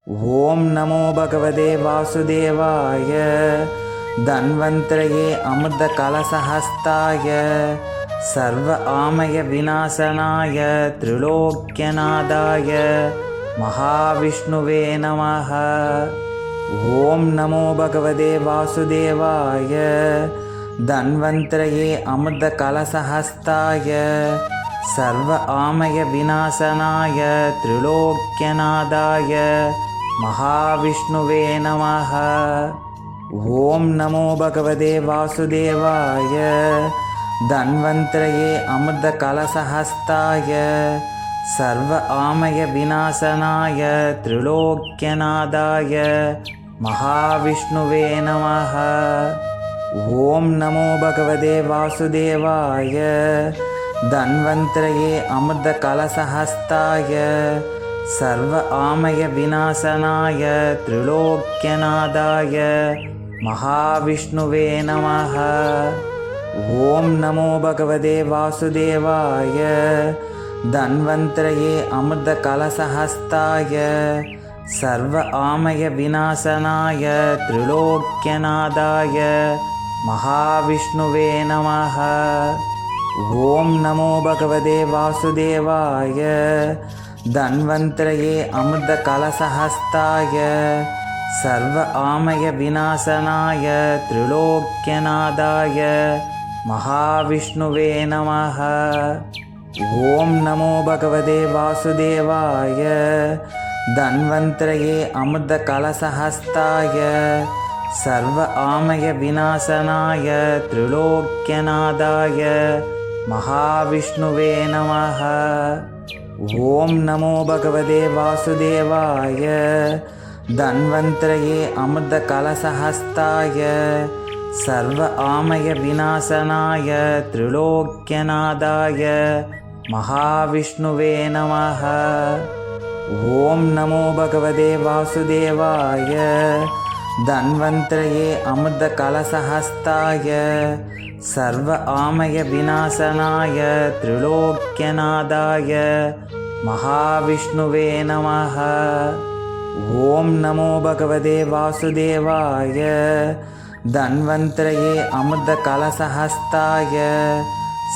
ஓம் நமோ பகவதே வாசுதேவாய. தன்வந்திரயே அமிர்த கலசஹஸ்தாய சர்வ ஆமய விநாசனாய திரிலோக்கியநாதாய மகாவிஷ்ணுவே நமஹ. ஓம் நமோ பகவதே வாசுதேவாய. தன்வந்திரயே அமிர்த கலசஹஸ்தாய சர்வ ஆமய விநாசனாய திரிலோக்கியநாதாய மகாவிஷ்ணுவே நமஹ. ஓம் நமோ பகவதே வாசுதேவாய. தன்வந்திரயே அமிர்த கலசஹஸ்தாய சர்வ ஆமய விநாசனாய திரிலோக்கியநாதாய மகாவிஷ்ணுவே நமஹ. ஓம் நமோ பகவதே வாசுதேவாய. தன்வந்திரயே அமிர்த கலசஹஸ்தாய சர்வ ஆமய விநாசனாய திரிலோக்கியநாதாய மகாவிஷ்ணுவே நமஹ. ஓம் நமோ பகவதே வாசுதேவாய. தன்வந்திரயே அமிர்த கலசஹஸ்தாய சர்வ ஆமய விநாசனாய திரிலோக்கியநாதாய மகாவிஷ்ணுவே நமஹ. ஓம் நமோ பகவதே வாசுதேவாய. தன்வந்திரயே அமிர்த கலசஹஸ்தாய சர்வ ஆமய விநாசனாய திரிலோக்கியநாதாய மகாவிஷ்ணுவே நமஹ. ஓம் நமோ பகவதே வாசுதேவாய. தன்வந்திரயே அமிர்த கலசஹஸ்தாய சர்வ ஆமய விநாசனாய திரிலோக்கியநாதாய மகாவிஷ்ணுவே நமஹ. ஓம் நமோ பகவதே வாசுதேவாய. தன்வந்திரயே அமிர்த கலசஹஸ்தாய சர்வ ஆமய விநாசனாய திரிலோக்கியநாதாய மகாவிஷ்ணுவே நமஹ. ஓம் நமோ பகவதே வாசுதேவாய. தன்வந்திரயே அமிர்த கலசஹஸ்தாய சர்வ ஆமய விநாசனாய திரிலோக்கியநாதாய மகாவிஷ்ணுவே நமஹ. ஓம் நமோ பகவதே வாசுதேவாய. தன்வந்திரயே அமிர்த கலசஹஸ்தாய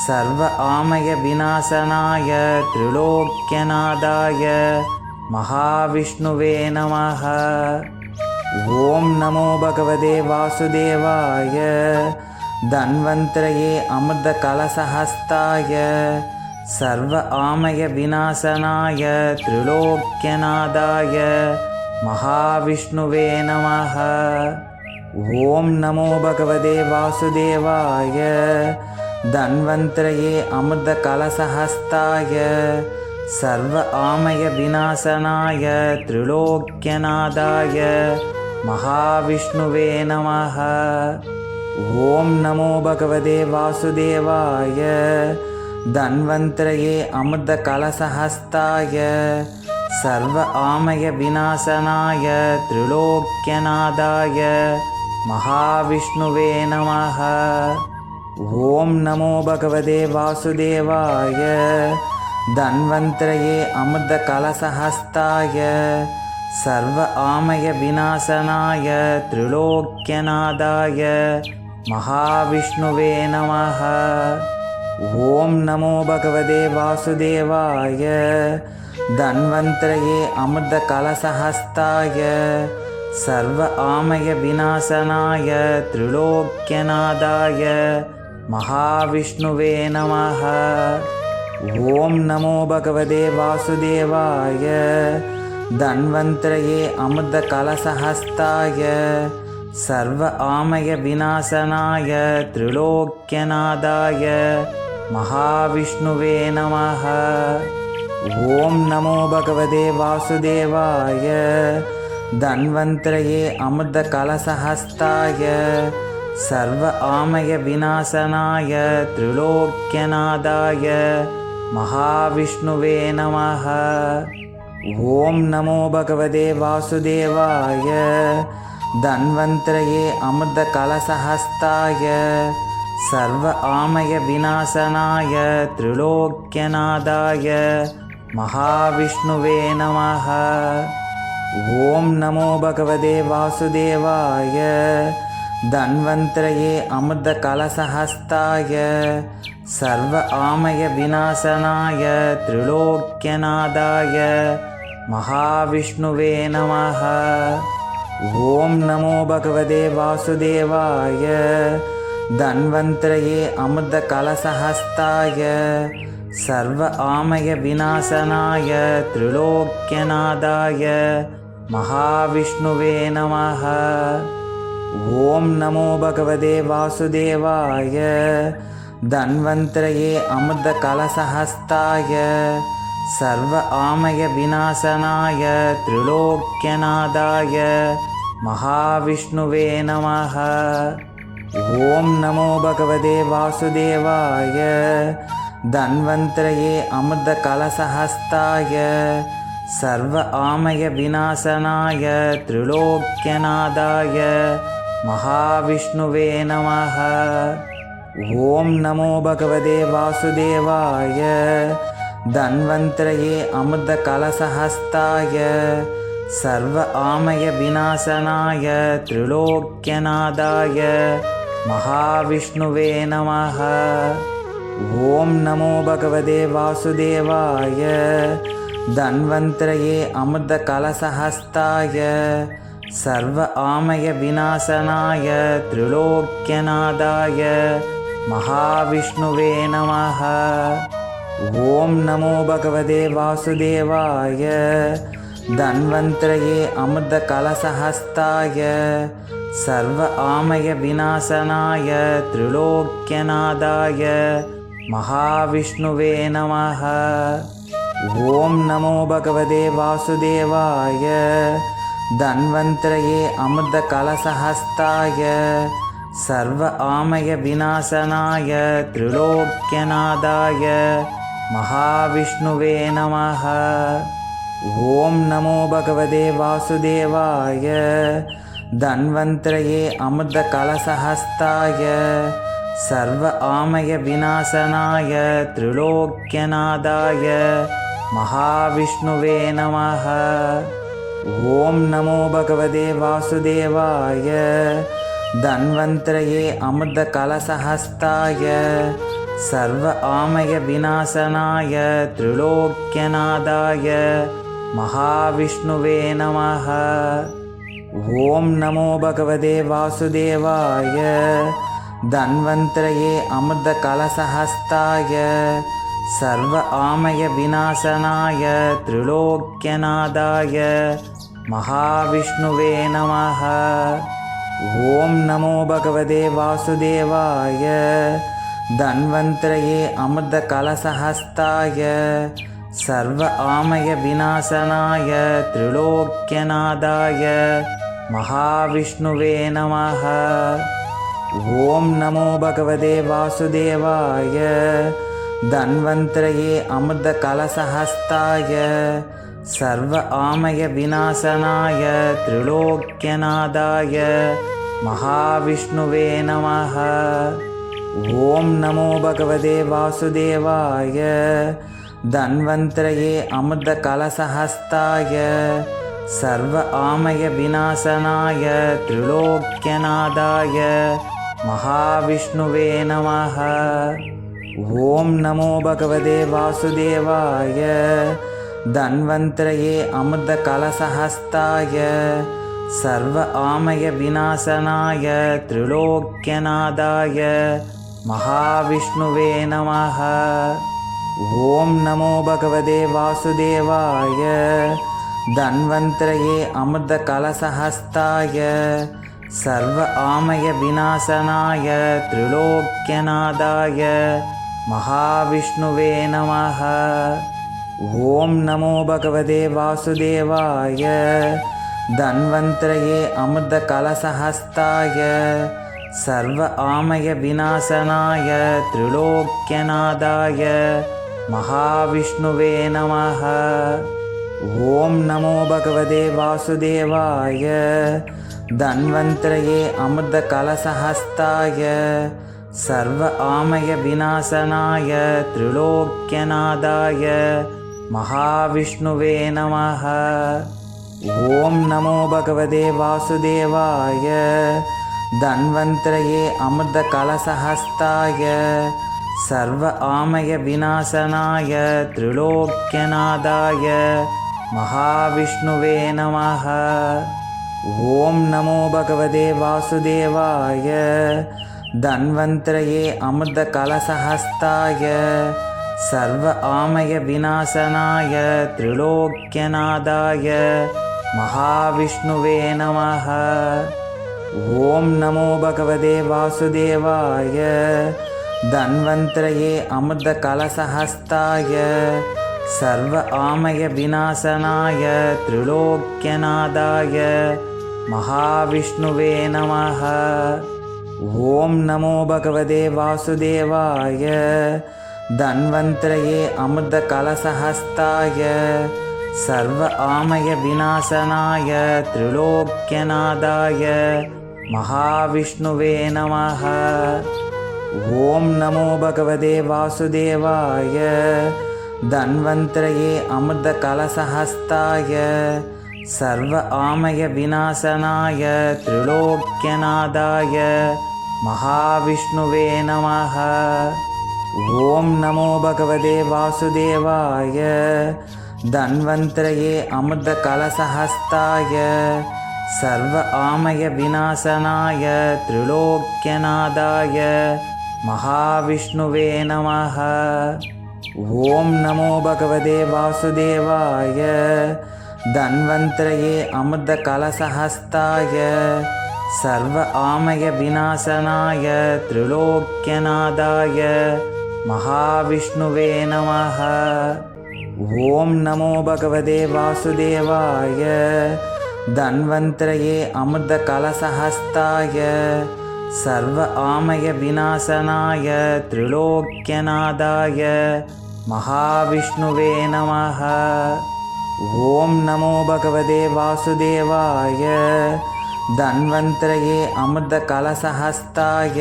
சர்வ ஆமய விநாசனாய திரிலோக்கியநாதாய மகாவிஷ்ணுவே நமஹ. ஓம் நமோ பகவதே வாசுதேவாய. தன்வந்திரயே அமிர்த கலசஹஸ்தாய சர்வ ஆமய விநாசனாய திரிலோக்கியநாதாய மகாவிஷ்ணுவே நமஹ. ஓம் நமோ பகவதே வாசுதேவாய. தன்வந்திரயே அமிர்த கலசஹஸ்தாய சர்வ ஆமய விநாசனாய திரிலோக்கியநாதாய மகாவிஷ்ணுவே நமஹ. ஓம் நமோ பகவதே வாசுதேவாய. தன்வந்திரயே அமிர்த கலசஹஸ்தாய சர்வ ஆமய விநாசனாய திரிலோக்கியநாதாய மகாவிஷ்ணுவே நமஹ. ஓம் நமோ பகவதே வாசுதேவாய. தன்வந்திரயே அமிர்த கலசஹஸ்தாய சர்வ ஆமய விநாசனாய திரிலோக்கியநாதாய மகாவிஷ்ணுவே நமஹ. ஓம் நமோ பகவதே வாசுதேவாய. தன்வந்திரயே அமிர்த கலசஹஸ்தாய சர்வ ஆமய விநாசனாய திரிலோக்கியநாதாய மகாவிஷ்ணுவே நமஹ. ஓம் நமோ பகவதே வாசுதேவாய. தன்வந்திரயே அமிர்த கலசஹஸ்தாய சர்வ ஆமய விநாசனாய திரிலோக்கியநாதாய மகாவிஷ்ணுவே நமஹ. ஓம் நமோ பகவதே வாசுதேவாய. தன்வந்திரயே அமிர்த கலசஹஸ்தாய சர்வ ஆமய விநாசனாய திரிலோக்கியநாதாய மகாவிஷ்ணுவே நமஹ. ஓம் நமோ பகவதே வாசுதேவாய. தன்வந்திரயே அமிர்த கலசஹஸ்தாய சர்வ ஆமய விநாசனாய திரிலோக்கியநாதாய மகாவிஷ்ணுவே நமஹ. ஓம் நமோ பகவதே வாசுதேவாய. தன்வந்திரயே அமிர்த கலசஹஸ்தாய சர்வ ஆமய விநாசனாய திரிலோக்கியநாதாய மகாவிஷ்ணுவே நமः. ஓம் நமோ பகவதே வாசுதேவாய. தன்வந்திரயே அமிர்த கலசஹஸ்தாய சர்வ ஆமய விநாசனாய திரிலோக்கியநாதாய மகாவிஷ்ணுவே நமः. ஓம் நமோ பகவதே வாசுதேவாய. தன்வந்திரயே அமிர்த கலசஹஸ்தாய சர்வ ஆமய விநாசனாய திரிலோக்கியநாதாய மகாவிஷ்ணுவே நமः. ஓம் நமோ பகவதே வாசுதேவாய. தன்வந்திரயே அமிர்த கலசஹஸ்தாய சர்வ ஆமய விநாசனாய திரிலோக்கியநாதாய மகாவிஷ்ணுவே நமः. ஓம் நமோ பகவதே வாசுதேவாய. தன்வந்திரயே அமிர்த கலசஹஸ்தாய சர்வ ஆமய விநாசனாய திரிலோக்கியநாதாய மகாவிஷ்ணுவே நமः. ஓம் நமோ பகவதே வாசுதேவாய. தன்வந்திரயே அமிர்த கலசஹஸ்தாய சர்வ ஆமய விநாசனாய திரிலோக்கியநாதாய மகாவிஷ்ணுவே நமः. ஓம் நமோ பகவதே வாசுதேவாய. தன்வந்திரயே அமிர்த கலசஹஸ்தாய சர்வ ஆமய விநாசனாய திரிலோக்கியநாதாய மகாவிஷ்ணுவே நமः. ஓம் நமோ பகவதே வாசுதேவாய. தன்வந்திரயே அமிர்த கலசஹஸ்தாய சர்வ ஆமய விநாசனாய திரிலோக்கியநாதாய மகாவிஷ்ணுவே நமः. ஓம் நமோ பகவதே வாசுதேவாய. தன்வந்திரயே அமிர்த கலசஹஸ்தாய சர்வ ஆமய விநாசனாய திரிலோக்கியநாதாய மகாவிஷ்ணுவே நமः. ஓம் நமோ பகவதே வாசுதேவாய. தன்வந்திரயே அமிர்த கலசஹஸ்தாய சர்வ ஆமய விநாசனாய திரிலோக்கியநாதாய மகாவிஷ்ணுவே நமः. ஓம் நமோ பகவதே வாசுதேவாய. தன்வந்திரயே அமிர்த கலசஹஸ்தாய சர்வ ஆமய விநாசனாய திரிலோக்கியநாதாய மகாவிஷ்ணுவே நமः. ஓம் நமோ பகவதே வாசுதேவாய. தன்வந்திரயே அமிர்த கலசஹஸ்தாய சர்வ ஆமய விநாசனாய திரிலோக்கியநாதாய மகாவிஷ்ணுவே நமः. ஓம் நமோ பகவதே வாசுதேவாய. தன்வந்திரயே அமிர்த கலசஹஸ்தாய சர்வ ஆமய விநாசனாய திரிலோக்கியநாதாய மகாவிஷ்ணுவே நமः. ஓம் நமோ பகவதே வாசுதேவாய. தன்வந்திரயே அமிர்த கலசஹஸ்தாய சர்வ ஆமய விநாசனாய திரிலோக்கியநாதாய மகாவிஷ்ணுவே நமः. ஓம் நமோ பகவதே வாசுதேவாய. தன்வந்திரயே அமிர்த கலசஹஸ்தாய சர்வ ஆமய விநாசனாய திரிலோக்கியநாதாய மகாவிஷ்ணுவே நமः. ஓம் நமோ பகவதே வாசுதேவாய. தன்வந்திரயே அமிர்த கலசஹஸ்தாய சர்வ ஆமய விநாசனாய திரிலோக்கியநாதாய மகாவிஷ்ணுவே நமः. ஓம் நமோ பகவதே வாசுதேவாய. தன்வந்திரயே அமிர்த கலசஹஸ்தாய சர்வ ஆமய விநாசனாய திரிலோக்கியநாதாய மகாவிஷ்ணுவே நமः. ஓம் நமோ பகவதே வாசுதேவாய. தன்வந்திரயே அமிர்த கலசஹஸ்தாய சர்வ ஆமய விநாசனாய திரிலோக்கியநாதாய மகாவிஷ்ணுவே நமः. ஓம் நமோ பகவதே வாசுதேவாய. தன்வந்திரயே அமிர்த கலசஹஸ்தாய சர்வ ஆமய விநாசனாய திரிலோக்கியநாதாய மகாவிஷ்ணுவே நமः. ஓம் நமோ பகவதே வாசுதேவாய. தன்வந்திரயே அமிர்த கலசஹஸ்தாய சர்வ ஆமய விநாசனாய திரிலோக்கியநாதாய மகாவிஷ்ணுவே நமः. ஓம் நமோ பகவதே வாசுதேவாய. தன்வந்திரயே அமிர்த கலசஹஸ்தாய சர்வ ஆமய விநாசனாய திரிலோக்கியநாதாய மகாவிஷ்ணுவே நமः. ஓம் நமோ பகவதே வாசுதேவாய. தன்வந்திரயே அமிர்த கலசஹஸ்தாய சர்வ ஆமய விநாசனாய திரிலோக்கியநாதாய மகாவிஷ்ணுவே நமः. ஓம் நமோ பகவதே வாசுதேவாய. தன்வந்திரயே அமிர்த கலசஹஸ்தாய சர்வ ஆமய விநாசனாய திரிலோக்கியநாதாய மகாவிஷ்ணுவே நமः. ஓம் நமோ பகவதே வாசுதேவாய. தன்வந்திரயே அமிர்த கலசஹஸ்தாய சர்வ ஆமய விநாசனாய திரிலோக்கியநாதாய மகாவிஷ்ணுவே நமः. ஓம் நமோ பகவதே வாசுதேவாய. தன்வந்திரயே அமிர்த கலசஹஸ்தாய சர்வ ஆமய விநாசனாய திரிலோக்கியநாதாய மகாவிஷ்ணுவே நமः. ஓம் நமோ பகவதே வாசுதேவாய. தன்வந்திரயே அமிர்த கலசஹஸ்தாய சர்வ ஆமய விநாசனாய திரிலோக்கியநாதாய மகாவிஷ்ணுவே நமः. ஓம் நமோ பகவதே வாசுதேவாய. தன்வந்திரயே அமிர்த கலசஹஸ்தாய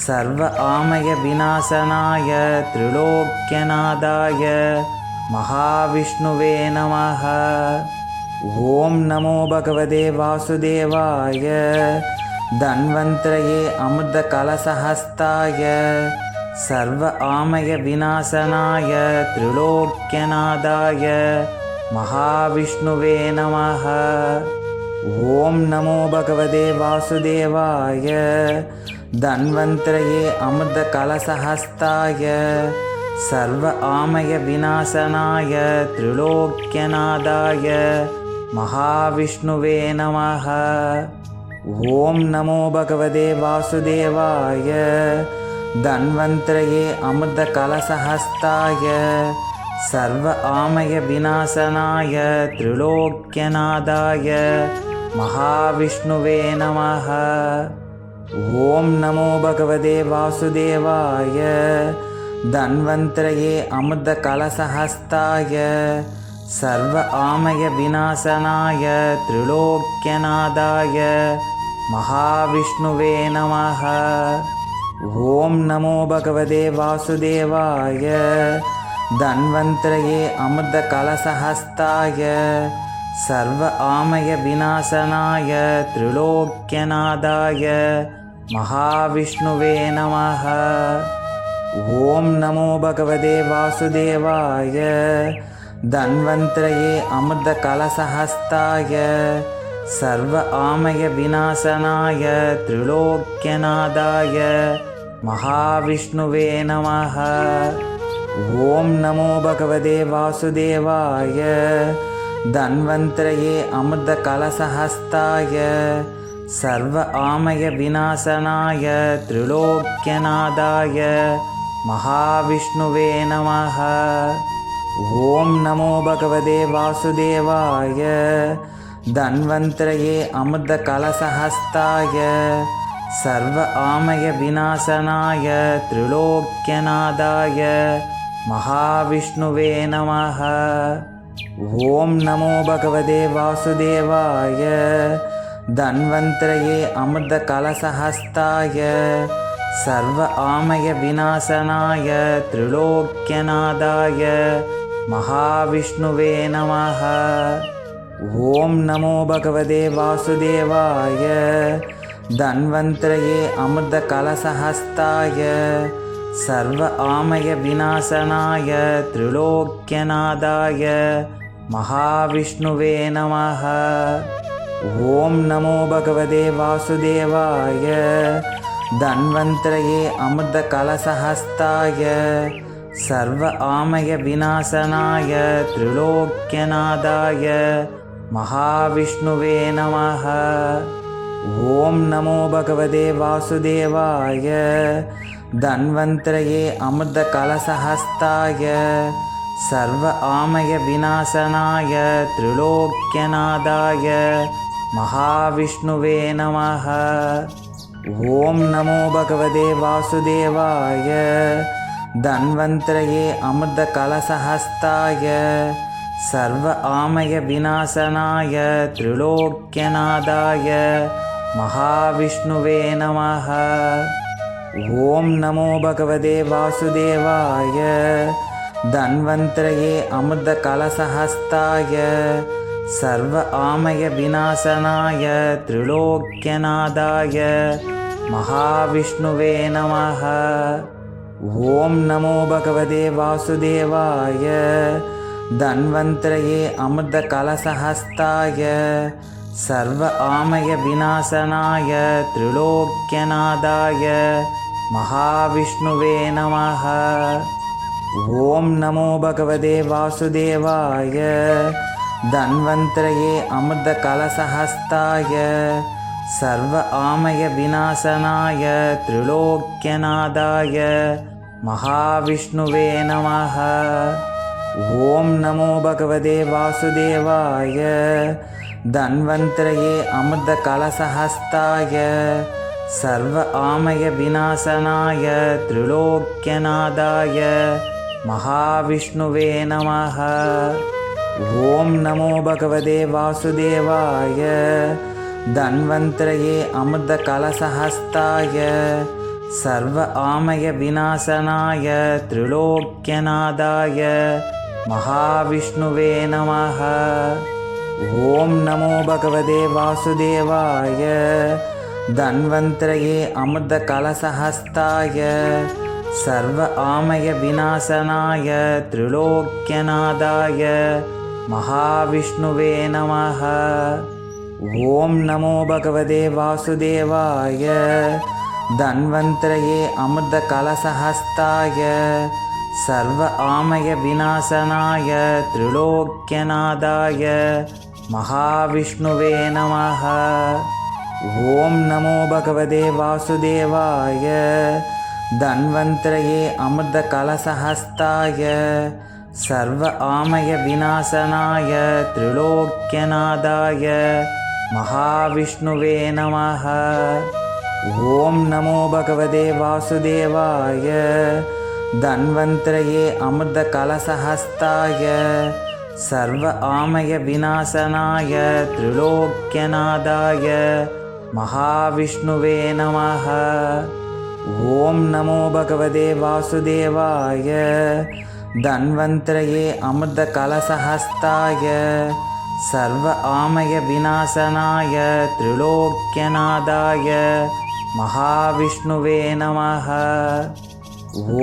சர்வ ஆமய விநாசனாய திரிலோக்கியநாதாய மகாவிஷ்ணுவே நமः. ஓம் நமோ பகவதே வாசுதேவாய. தன்வந்திரயே அமிர்த கலசஹஸ்தாய சர்வ ஆமய விநாசனாய திரிலோக்கியநாதாய மகாவிஷ்ணுவே நமः. ஓம் நமோ பகவதே வாசுதேவாய. தன்வந்திரயே அமிர்த கலசஹஸ்தாய சர்வ ஆமய விநாசனாய திரிலோக்கியநாதாய மகாவிஷ்ணுவே நமः. ஓம் நமோ பகவதே வாசுதேவாய. தன்வந்திரயே அமிர்த கலசஹஸ்தாய சர்வ ஆமய விநாசனாய திரிலோக்கியநாதாய மகாவிஷ்ணுவே நமः. ஓம் நமோ பகவதே வாசுதேவாய. தன்வந்திரயே அமிர்த கலசஹஸ்தாய சர்வ ஆமய விநாசனாய திரிலோக்கியநாதாய மகாவிஷ்ணுவே நமः. ஓம் நமோ பகவதே வாசுதேவாய. தன்வந்திரயே அமிர்த கலசஹஸ்தாய சர்வ ஆமய விநாசனாய திரிலோக்கியநாதாய மகாவிஷ்ணுவே நமः. ஓம் நமோ பகவதே வாசுதேவாய. தன்வந்திரயே அமிர்த கலசஹஸ்தாய சர்வ ஆமய விநாசனாய திரிலோக்கியநாதாய மகாவிஷ்ணுவே நமः. ஓம் நமோ பகவதே வாசுதேவாய. தன்வந்திரயே அமிர்த கலசஹஸ்தாய சர்வ ஆமய விநாசனாய திரிலோக்கியநாதாய மகாவிஷ்ணுவே நமः. ஓம் நமோ பகவதே வாசுதேவாய. தன்வந்திரயே அமிர்த கலசஹஸ்தாய சர்வ ஆமய விநாசனாய திரிலோக்கியநாதாய மகாவிஷ்ணுவே நமः. ஓம் நமோ பகவதே வாசுதேவாய. தன்வந்திரயே அமிர்த கலசஹஸ்தாய சர்வ ஆமய விநாசனாய திரிலோக்கியநாதாய மகாவிஷ்ணுவே நமः. ஓம் நமோ பகவதே வாசுதேவாய. தன்வந்திரயே அமிர்த கலசஹஸ்தாய சர்வ ஆமய விநாசனாய திரிலோக்கியநாதாய மகாவிஷ்ணுவே நமः. ஓம் நமோ பகவதே வாசுதேவாய. தன்வந்திரயே அமிர்த கலசஹஸ்தாய சர்வ ஆமய விநாசனாய திரிலோக்கியநாதாய மகாவிஷ்ணுவே நமः. ஓம் நமோ பகவதே வாசுதேவாய. தன்வந்திரயே அமிர்த கலசஹஸ்தாய சர்வ ஆமய விநாசனாய திரிலோக்கியநாதாய மகாவிஷ்ணுவே நமः. ஓம் நமோ பகவதே வாசுதேவாய. தன்வந்திரயே அமிர்த கலசஹஸ்தாய சர்வ ஆமய விநாசனாய திரிலோக்கியநாதாய மகாவிஷ்ணுவே நமः. ஓம் நமோ பகவதே வாசுதேவாய. தன்வந்திரயே அமிர்த கலசஹஸ்தாய சர்வ ஆமய விநாசனாய திரிலோக்கியநாதாய மகாவிஷ்ணுவே நமः. ஓம் நமோ பகவதே வாசுதேவாய. தன்வந்திரயே அமிர்த கலசஹஸ்தாய சர்வ ஆமய விநாசனாய திரிலோக்கியநாதாய மகாவிஷ்ணுவே நமः. ஓம் நமோ பகவதே வாசுதேவாய. தன்வந்திரயே அமிர்த கலசஹஸ்தாய சர்வ ஆமய விநாசனாய திரிலோக்கியநாதாய மகாவிஷ்ணுவே நமः. ஓம் நமோ பகவதே வாசுதேவாய. தன்வந்திரயே அமிர்த கலசஹஸ்தாய சர்வ ஆமய விநாசனாய திரிலோக்கியநாதாய மகாவிஷ்ணுவே நமः. ஓம் நமோ பகவதே வாசுதேவாய. தன்வந்திரயே அமிர்த கலசஹஸ்தாய சர்வ ஆமய விநாசனாய திரிலோக்கியநாதாய மகாவிஷ்ணுவே நமः. ஓம் நமோ பகவதே வாசுதேவாய. தன்வந்திரயே அமிர்த கலசஹஸ்தாய சர்வ ஆமய விநாசனாய திரிலோக்கியநாதாய மகாவிஷ்ணுவே நமः. ஓம் நமோ பகவதே வாசுதேவாய. தன்வந்திரயே அமிர்த கலசஹஸ்தாய சர்வ ஆமய விநாசனாய திரிலோக்கியநாதாய மகாவிஷ்ணுவே நமः. ஓம் நமோ பகவதே வாசுதேவாய. தன்வந்திரயே அமிர்த கலசஹஸ்தாய சர்வ ஆமய விநாசனாய திரிலோக்கியநாதாய மகாவிஷ்ணுவே நமः. ஓம் நமோ பகவதே வாசுதேவாய. தன்வந்திரயே அமிர்த கலசஹஸ்தாய சர்வ ஆமய விநாசனாய திரிலோக்கியநாதாய மகாவிஷ்ணுவே நமः. ஓம் நமோ பகவதே வாசுதேவாய. தன்வந்திரயே அமிர்த கலசஹஸ்தாய சர்வ ஆமய விநாசனாய திரிலோக்கியநாதாய மகாவிஷ்ணுவே நமः.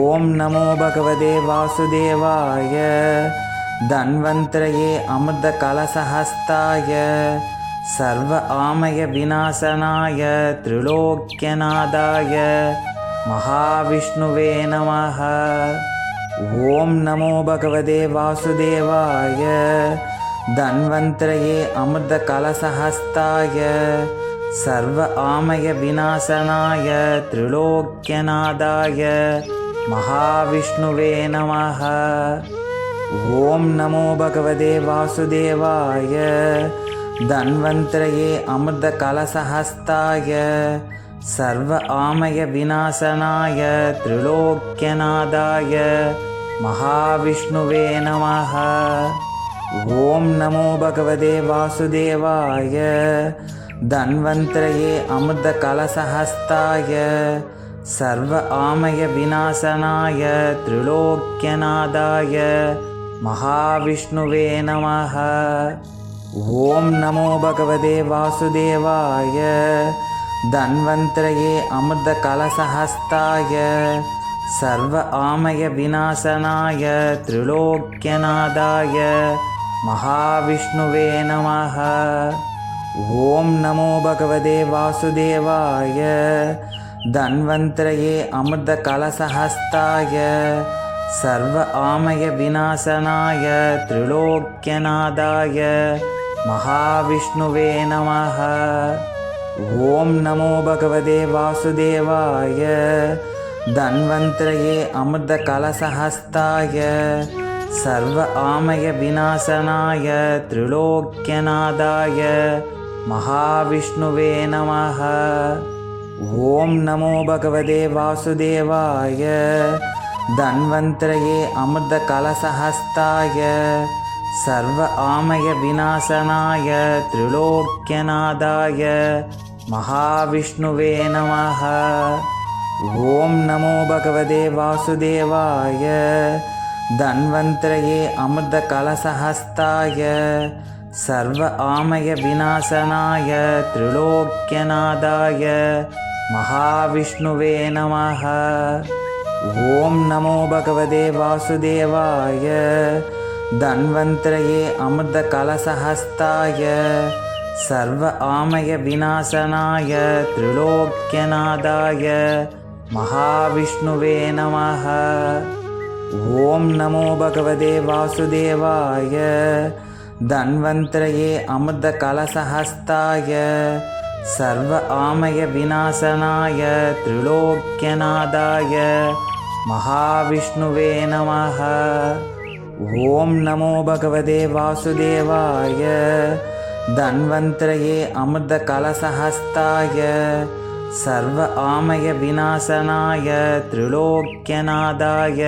ஓம் நமோ பகவதே வாசுதேவாய. தன்வந்திரயே அமிர்த கலசஹஸ்தாய சர்வ ஆமய விநாசனாய திரிலோக்கியநாதாய மகாவிஷ்ணுவே நமः. ஓம் நமோ பகவதே வாசுதேவாய. தன்வந்திரயே அமிர்த கலசஹஸ்தாய சர்வ ஆமய விநாசனாய திரிலோக்கியநாதாய மகாவிஷ்ணுவே நமः. ஓம் நமோ பகவதே வாசுதேவாய. தன்வந்திரயே அமிர்த கலசஹஸ்தாய சர்வ ஆமய விநாசனாய திரிலோக்கியநாதாய மகாவிஷ்ணுவே நமः. ஓம் நமோ பகவதே வாசுதேவாய. தன்வந்திரயே அமிர்த கலசஹஸ்தாய சர்வ ஆமய விநாசனாய திரிலோக்கியநாதாய மகாவிஷ்ணுவே நமः. ஓம் நமோ பகவதே வாசுதேவாய. தன்வந்திரயே அமிர்த கலசஹஸ்தாய சர்வ ஆமய விநாசனாய திரிலோக்கியநாதாய மகாவிஷ்ணுவே நமः. ஓம் நமோ பகவதே வாசுதேவாய. தன்வந்திரயே அமிர்த கலசஹஸ்தாய சர்வ ஆமய விநாசனாய திரிலோக்கியநாதாய மகாவிஷ்ணுவே நமः. ஓம் நமோ பகவதே வாசுதேவாய. தன்வந்திரயே அமிர்த கலசஹஸ்தாய சர்வ ஆமய விநாசனாய திரிலோக்கியநாதாய மகாவிஷ்ணுவே நமः. ஓம் நமோ பகவதே வாசுதேவாய. தன்வந்திரயே அமிர்த கலசஹஸ்தாய சர்வ ஆமய விநாசனாய திரிலோக்கியநாதாய மகாவிஷ்ணுவே நமः. ஓம் நமோ பகவதே வாசுதேவாய. தன்வந்திரயே அமிர்த கலசஹஸ்தாய சர்வ ஆமய விநாசனாய திரிலோக்கியநாதாய மகாவிஷ்ணுவே நமः. ஓம் நமோ பகவதே வாசுதேவாய. தன்வந்திரயே அமிர்த கலசஹஸ்தாய சர்வ ஆமய விநாசனாய திரிலோக்கியநாதாய மகாவிஷ்ணுவே நமः. ஓம் நமோ பகவதே வாசுதேவாய. தன்வந்திரயே அமிர்த கலசஹஸ்தாய சர்வ ஆமய விநாசனாய திரிலோக்கியநாதாய மகாவிஷ்ணுவே நமः. ஓம் நமோ பகவதே வாசுதேவாய. தன்வந்திரயே அமிர்த கலசஹஸ்தாய சர்வ ஆமய விநாசனாய திரிலோக்கியநாதாய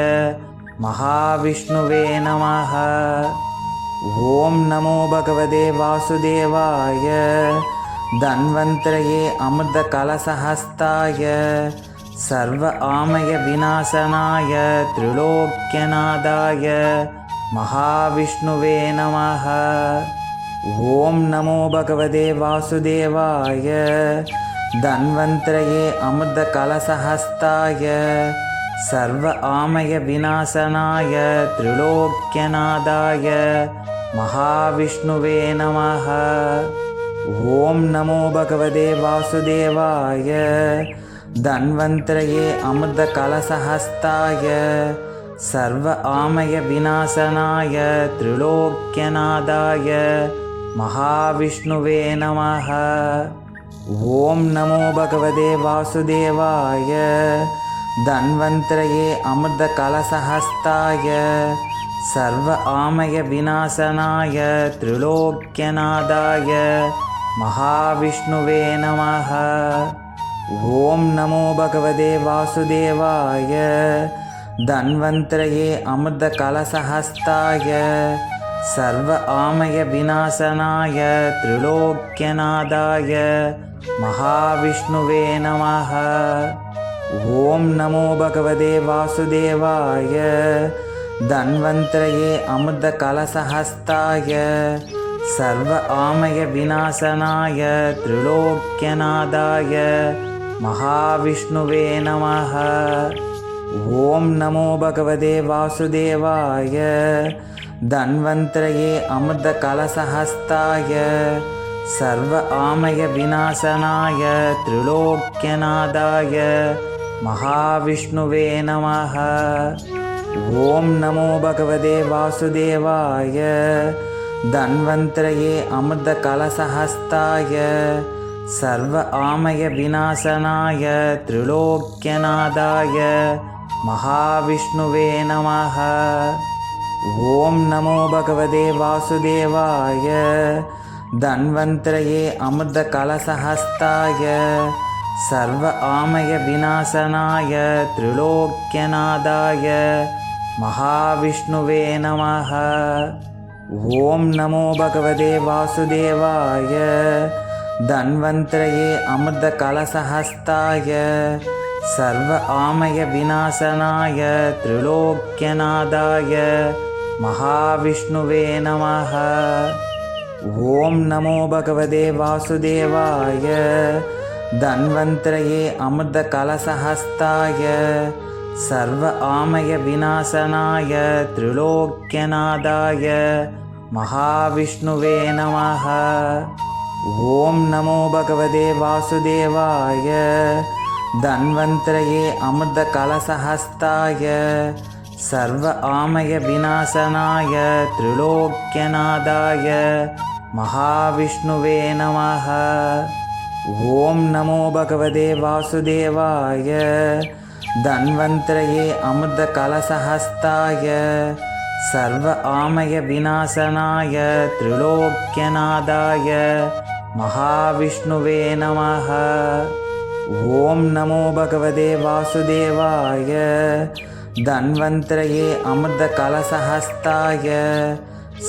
மகாவிஷ்ணுவே நமः. ஓம் நமோ பகவதே வாசுதேவாய. தன்வந்திரயே அமிர்த கலசஹஸ்தாய சர்வ ஆமய விநாசனாய திரிலோக்கியநாதாய மகாவிஷ்ணுவே நமः. ஓம் நமோ பகவதே வாசுதேவாய. தன்வந்திரயே அமிர்த கலசஹஸ்தாய சர்வ ஆமய விநாசனாய திரிலோக்கியநாதாய மகாவிஷ்ணுவே நமः. ஓம் நமோ பகவதே வாசுதேவாய. தன்வந்திரயே அமிர்த கலசஹஸ்தாய சர்வ ஆமய விநாசனாய திரிலோக்கியநாதாய மகாவிஷ்ணுவே நமः. ஓம் நமோ பகவதே வாசுதேவாய. தன்வந்திரயே அமிர்த கலசஹஸ்தாய சர்வ ஆமய விநாசனாய திரிலோக்கியநாதாய மகாவிஷ்ணுவே நமः. ஓம் நமோ பகவதே வாசுதேவாய. தன்வந்திரயே அமிர்த கலசஹஸ்தாய சர்வ ஆமய விநாசனாய திரிலோக்கியநாதாய மகாவிஷ்ணுவே நமः. ஓம் நமோ பகவதே வாசுதேவாய. தன்வந்திரயே அமிர்த கலசஹஸ்தாய சர்வ ஆமய விநாசனாய திரிலோக்கியநாதாய மகாவிஷ்ணுவே நமः. ஓம் நமோ பகவதே வாசுதேவாய. தன்வந்திரயே அமிர்த கலசஹஸ்தாய சர்வ ஆமய விநாசனாய திரிலோக்கியநாதாய மகாவிஷ்ணுவே நமः. ஓம் நமோ பகவதே வாசுதேவாய. தன்வந்திரயே அமிர்த கலசஹஸ்தாய சர்வ ஆமய விநாசனாய திரிலோக்கியநாதாய மகாவிஷ்ணுவே நமः. ஓம் நமோ பகவதே வாசுதேவாய. தன்வந்திரயே அமிர்த கலசஹஸ்தாய சர்வ ஆமய விநாசனாய திரிலோக்கியநாதாய மகாவிஷ்ணுவே நமः. ஓம் நமோ பகவதே வாசுதேவாய. தன்வந்திரயே அமிர்த கலசஹஸ்தாய சர்வ ஆமய விநாசனாய திரிலோக்கியநாதாய மகாவிஷ்ணுவே நமः. ஓம் நமோ பகவதே வாசுதேவாய. தன்வந்திரயே அமிர்த கலசஹஸ்தாய சர்வ ஆமய விநாசனாய திரிலோக்கியநாதாய மகாவிஷ்ணுவே நமஹ. ஓம் நமோ பகவதே வாசுதேவாய. தன்வந்திரயே அமிர்த கலசஹஸ்தாய சர்வ ஆமய விநாசனாய திரிலோக்கியநாதாய மகாவிஷ்ணுவே நமஹ. ஓம் நமோ பகவதே வாசுதேவாய. தன்வந்திரயே அமிர்த கலசஹஸ்தாய சர்வ ஆமய விநாசனாய திரிலோக்கியநாதாய மகாவிஷ்ணுவே நமஹ. ஓம் நமோ பகவதே வாசுதேவாய. தன்வந்திரயே அமிர்த கலசஹஸ்தாய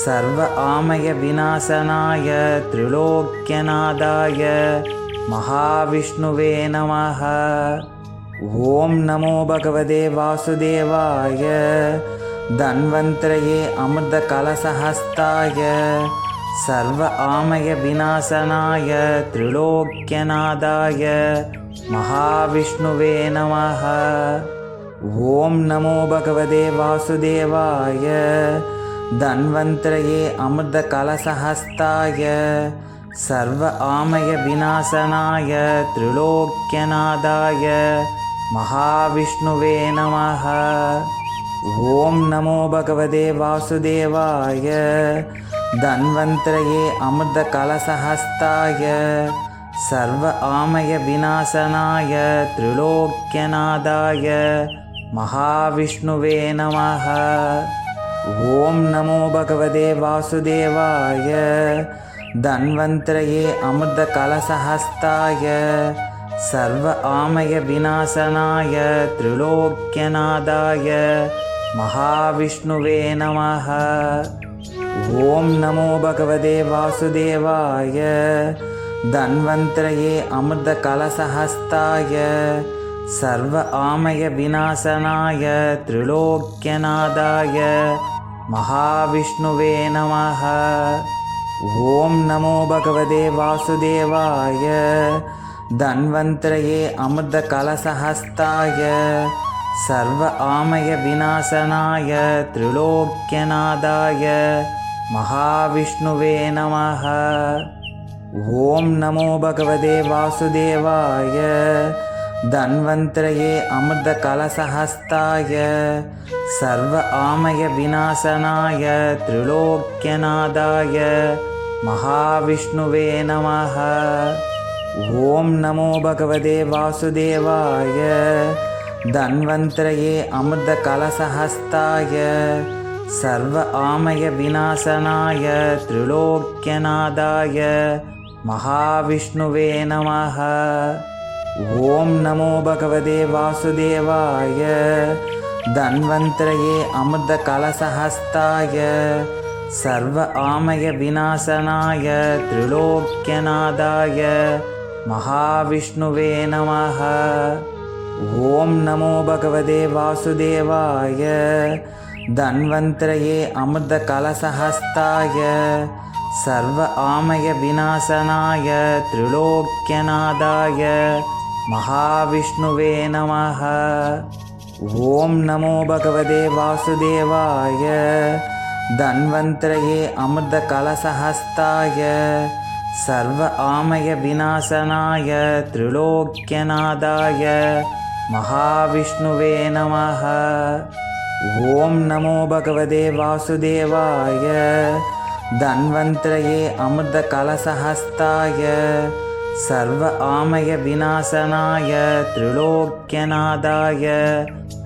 சர்வ ஆமய விநாசனாய திரிலோக்கியநாதாய மகாவிஷ்ணுவே நமஹ. ஓம் நமோ பகவதே வாசுதேவாய. தன்வந்திரயே அமிர்த கலசஹஸ்தாய சர்வ ஆமய விநாசனாய திரிலோக்கியநாதாய மகாவிஷ்ணுவே நமஹ. ஓம் நமோ பகவதே வாசுதேவாய. தன்வந்திரயே அமிர்த கலசஹஸ்தாய சர்வ ஆமய விநாசனாய திரிலோக்கியநாதாய மகாவிஷ்ணுவே நமஹ. ஓம் நமோ பகவதே வாசுதேவாய. தன்வந்திரயே அமிர்த கலசஹஸ்தாய சர்வ ஆமய விநாசனாய திரிலோக்கியநாதாய மகாவிஷ்ணுவே நமஹ. ஓம் நமோ பகவதே வாசுதேவாய. தன்வந்திரயே அமிர்த கலசஹஸ்தாய சர்வ ஆமய விநாசனாய திரிலோக்கியநாதாய மகாவிஷ்ணுவே நமஹ. ஓம் நமோ பகவதே வாசுதேவாய. தன்வந்திரயே அமிர்த கலசஹஸ்தாய சர்வ ஆமய விநாசனாய திரிலோக்கியநாதாய மகாவிஷ்ணுவே நமஹ. ஓம் நமோ பகவதே வாசுதேவாய. தன்வந்திரயே அமிர்த கலசஹஸ்தாய சர்வ ஆமய விநாசனாய திரிலோக்கியநாதாய மகாவிஷ்ணுவே நமஹ. ஓம் நமோ பகவதே வாசுதேவாய. தன்வந்திரயே அமிர்த கலசஹஸ்தாய சர்வ ஆமய விநாசனாய திரிலோக்கியநாதாய மகாவிஷ்ணுவே நமஹ. ஓம் நமோ பகவதே வாசுதேவாய. தன்வந்திரயே அமிர்த கலசஹஸ்தாய சர்வ ஆமய விநாசனாய திரிலோக்கியநாதாய மகாவிஷ்ணுவே நமஹ. ஓம் நமோ பகவதே வாசுதேவாய. தன்வந்திரயே அமிர்த கலசஹஸ்தாய சர்வ ஆமய விநாசனாய திரிலோக்கியநாதாய மகாவிஷ்ணுவே நமஹ. ஓம் நமோ பகவதே வாசுதேவாய. தன்வந்திரயே அமிர்த கலசஹஸ்தாய சர்வ ஆமய விநாசனாய திரிலோக்கியநாதாய மகாவிஷ்ணுவே நமஹ. ஓம் நமோ பகவதே வாசுதேவாய. தன்வந்திரயே அமிர்த கலசஹஸ்தாய சர்வ ஆமய விநாசனாய திரிலோக்கியநாதாய மகாவிஷ்ணுவே நமஹ. ஓம் நமோ பகவதே வாசுதேவாய. தன்வந்திரயே அமிர்த கலசஹஸ்தாய சர்வ ஆமய விநாசனாய திரிலோக்கியநாதாய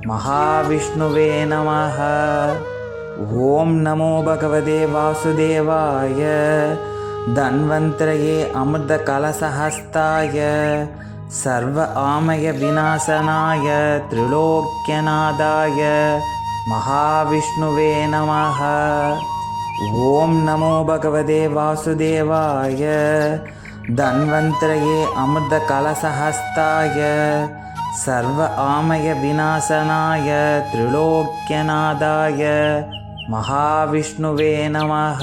மகாவிஷ்ணுவே நமஹ. ஓம் நமோ பகவதே வாசுதேவாய. தன்வந்திரயே அமிர்த கலசஹஸ்தாய சர்வ ஆமய விநாசனாய திரிலோக்கியநாதாய மகாவிஷ்ணுவே நமஹ. ஓம் நமோ பகவதே வாசுதேவாய. தன்வந்திரயே அமிர்த கலசஹஸ்தாய சர்வ ஆமய விநாசனாய திரிலோக்கியநாதாய மகாவிஷ்ணுவே நமஹ.